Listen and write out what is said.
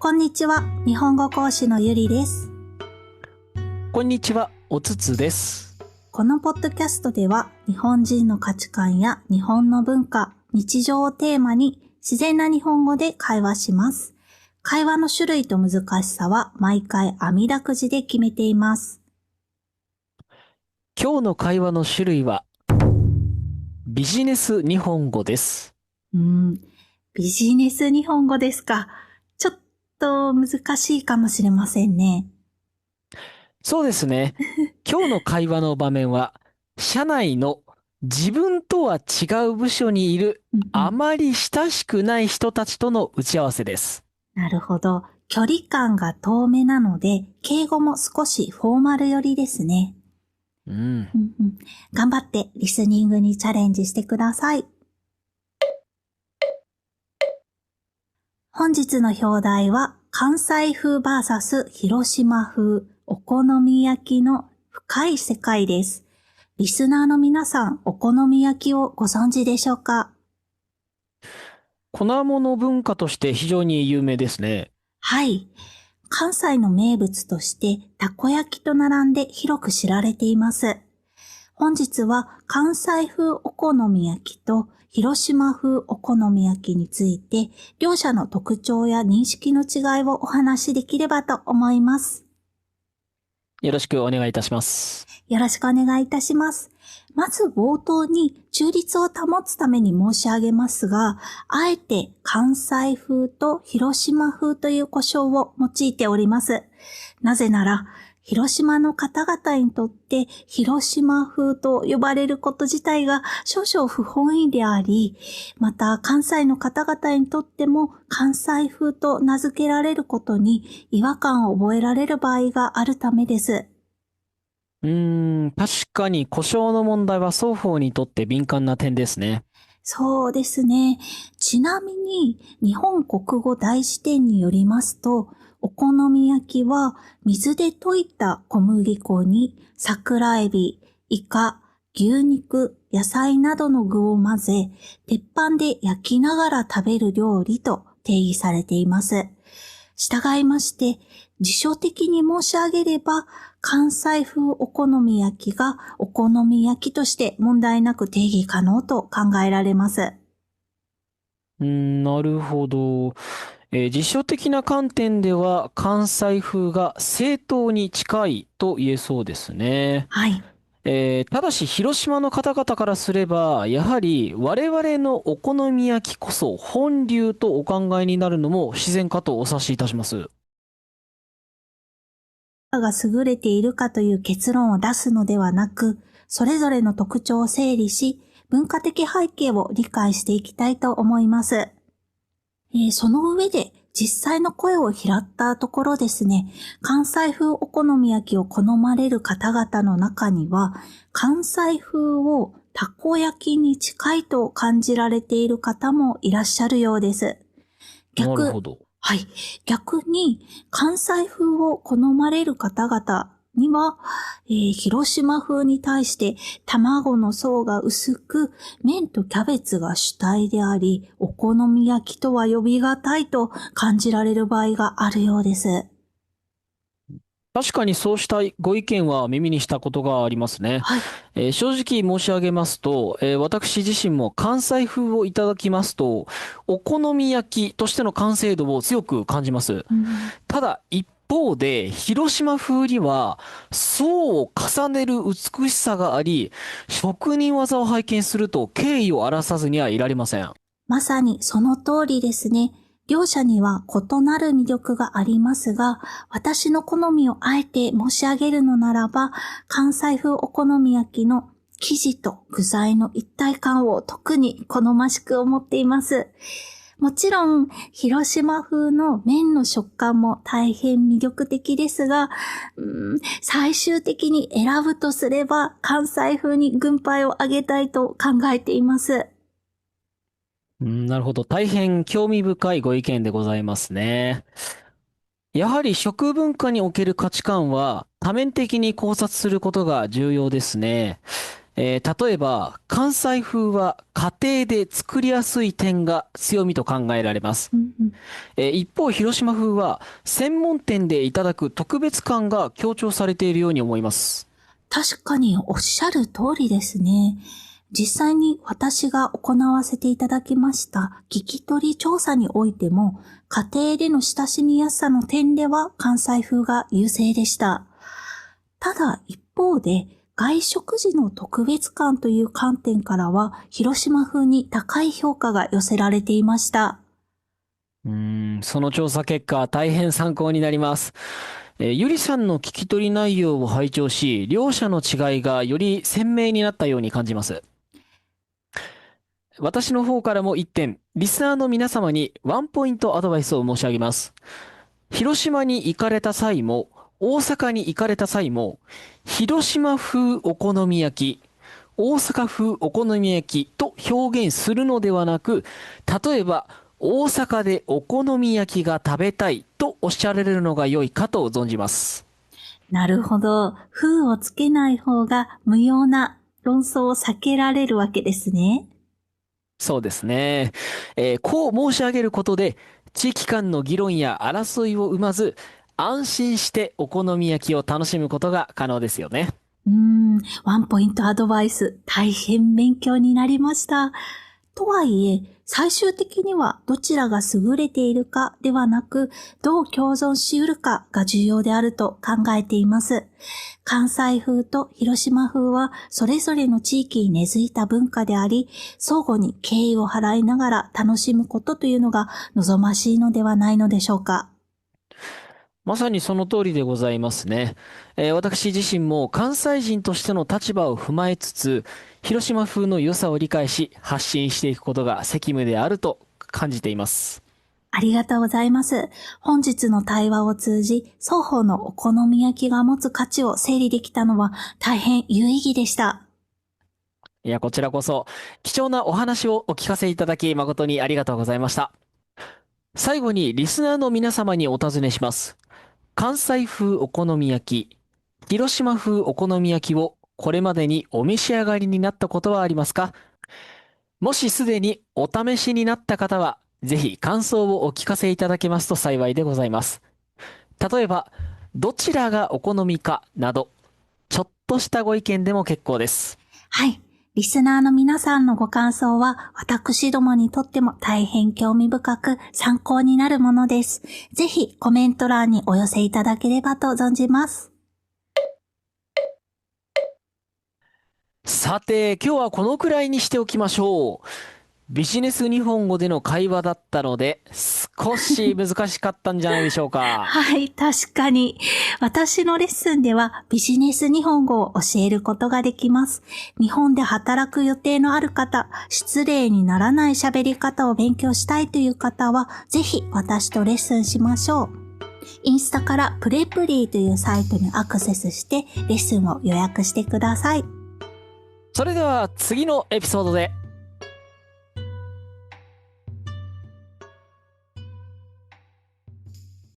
こんにちは。日本語講師のゆりです。こんにちは、おつつです。このポッドキャストでは日本人の価値観や日本の文化、日常をテーマに自然な日本語で会話します。会話の種類と難しさは毎回あみだくじで決めています。今日の会話の種類はビジネス日本語です。ビジネス日本語ですか。ちょっと難しいかもしれませんね。そうですね。今日の会話の場面は、社内の自分とは違う部署にいるあまり親しくない人たちとの打ち合わせです。なるほど。距離感が遠めなので、敬語も少しフォーマル寄りですね。頑張ってリスニングにチャレンジしてください。本日の表題は関西風 vs 広島風お好み焼きの深い世界です。リスナーの皆さん、お好み焼きをご存知でしょうか？粉物文化として非常に有名ですね。はい。関西の名物としてたこ焼きと並んで広く知られています。本日は関西風お好み焼きと広島風お好み焼きについて両者の特徴や認識の違いをお話しできればと思います。よろしくお願いいたします。よろしくお願いいたします。まず冒頭に中立を保つために申し上げますが、あえて関西風と広島風という呼称を用いております。なぜなら、広島の方々にとって広島風と呼ばれること自体が少々不本意であり、また関西の方々にとっても関西風と名付けられることに違和感を覚えられる場合があるためです。確かに呼称の問題は双方にとって敏感な点ですね。そうですね。ちなみに日本国語大辞典によりますと、お好み焼きは水で溶いた小麦粉に桜エビ、イカ、牛肉、野菜などの具を混ぜ、鉄板で焼きながら食べる料理と定義されています。従いまして、辞書的に申し上げれば、関西風お好み焼きがお好み焼きとして問題なく定義可能と考えられます。なるほど。辞書的な観点では関西風が正当に近いと言えそうですね。はい。ただし広島の方々からすれば、やはり我々のお好み焼きこそ本流とお考えになるのも自然かとお察しいたします。が優れているかという結論を出すのではなく、それぞれの特徴を整理し、文化的背景を理解していきたいと思います。その上で実際の声を拾ったところですね、関西風お好み焼きを好まれる方々の中には、関西風をたこ焼きに近いと感じられている方もいらっしゃるようです。なるほど。はい。逆に、関西風を好まれる方々には、広島風に対して卵の層が薄く、麺とキャベツが主体であり、お好み焼きとは呼び難いと感じられる場合があるようです。確かにそうしたご意見は耳にしたことがありますね。はい。正直申し上げますと、私自身も関西風をいただきますと、お好み焼きとしての完成度を強く感じます。ただ一方で、広島風には層を重ねる美しさがあり、職人技を拝見すると敬意を表さずにはいられません。まさにその通りですね。両者には異なる魅力がありますが、私の好みをあえて申し上げるのならば、関西風お好み焼きの生地と具材の一体感を特に好ましく思っています。もちろん、広島風の麺の食感も大変魅力的ですが、最終的に選ぶとすれば、関西風に軍配を上げたいと考えています。なるほど。大変興味深いご意見でございますね。やはり食文化における価値観は多面的に考察することが重要ですね。例えば、関西風は家庭で作りやすい点が強みと考えられます。うんうん。一方、広島風は専門店でいただく特別感が強調されているように思います。確かにおっしゃる通りですね。実際に私が行わせていただきました聞き取り調査においても、家庭での親しみやすさの点では関西風が優勢でした。ただ一方で、外食時の特別感という観点からは、広島風に高い評価が寄せられていました。その調査結果、大変参考になります。ゆりさんの聞き取り内容を拝聴し、両者の違いがより鮮明になったように感じます。私の方からも1点、リスナーの皆様にワンポイントアドバイスを申し上げます。広島に行かれた際も、大阪に行かれた際も、広島風お好み焼き、大阪風お好み焼きと表現するのではなく、例えば、大阪でお好み焼きが食べたいとおっしゃられるのが良いかと存じます。なるほど。風をつけない方が無用な論争を避けられるわけですね。そうですね。こう申し上げることで、地域間の議論や争いを生まず、安心してお好み焼きを楽しむことが可能ですよね。ワンポイントアドバイス、大変勉強になりました。とはいえ、最終的にはどちらが優れているかではなく、どう共存し得るかが重要であると考えています。関西風と広島風はそれぞれの地域に根付いた文化であり、相互に敬意を払いながら楽しむことというのが望ましいのではないのでしょうか。まさにその通りでございますね。私自身も関西人としての立場を踏まえつつ、広島風の良さを理解し、発信していくことが責務であると感じています。ありがとうございます。本日の対話を通じ、双方のお好み焼きが持つ価値を整理できたのは大変有意義でした。いや、こちらこそ、貴重なお話をお聞かせいただき、誠にありがとうございました。最後に、リスナーの皆様にお尋ねします。関西風お好み焼き、広島風お好み焼きをこれまでにお召し上がりになったことはありますか？もしすでにお試しになった方は、ぜひ感想をお聞かせいただけますと幸いでございます。例えば、どちらがお好みかなど、ちょっとしたご意見でも結構です。はい。リスナーの皆さんのご感想は私どもにとっても大変興味深く参考になるものです。ぜひコメント欄にお寄せいただければと存じます。さて、今日はこのくらいにしておきましょう。ビジネス日本語での会話だったので、少し難しかったんじゃないでしょうか。はい、確かに。私のレッスンではビジネス日本語を教えることができます。日本で働く予定のある方、失礼にならない喋り方を勉強したいという方は、ぜひ私とレッスンしましょう。インスタからプレプリーというサイトにアクセスしてレッスンを予約してください。それでは次のエピソードで